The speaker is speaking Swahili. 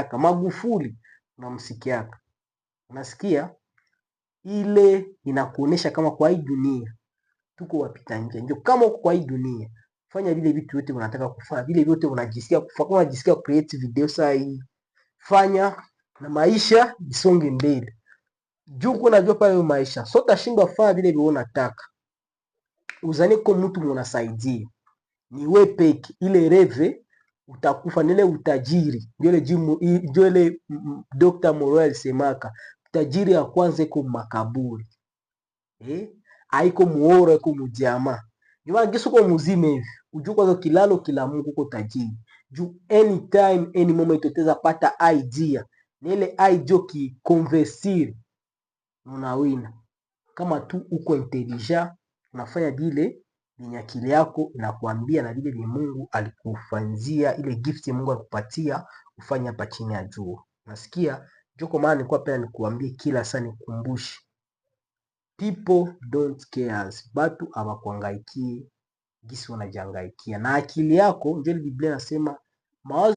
Magufuli unamsikiaka, unasikia ile inakuonesha kama kwa hii dunia tuko wapita njia. Ndio kama uko kwa hii dunia, fanya vile vitu vyote unataka kufanya, vile vyote unajisikia kufanya. Kama unajisikia create video saa hii, fanya na maisha isonge mbele. Juu unajua pale maisha so utashindwa fanya vile vile unataka, uzani kwa mtu mnasaidia ni wewe peke. Ile reve utakufa, nile utajiri ndio ile Dr. Moreau alisemaka, utajiri ya kwanza iko makaburi, haiko muoro, haiko mudiama. Jua gisu kwa muzime hivi, ujue kwanza kilalo kila Mungu uko tajiri. Juu anytime any moment utaweza pata idea, na ile idea ki convertir unawina. Kama tu uko intelligent, unafanya vile yenye akili yako inakuambia na vile vile Mungu alikufanzia, ile gift Mungu alikupatia ufanye hapa chini ya jua. Nasikia joko, maana nilikuwa pia nikuambie kila saa, nikukumbushe people don't care, batu hawakuangaikie gisi wanajangaikia na akili yako. Ndio Biblia nasema mawazo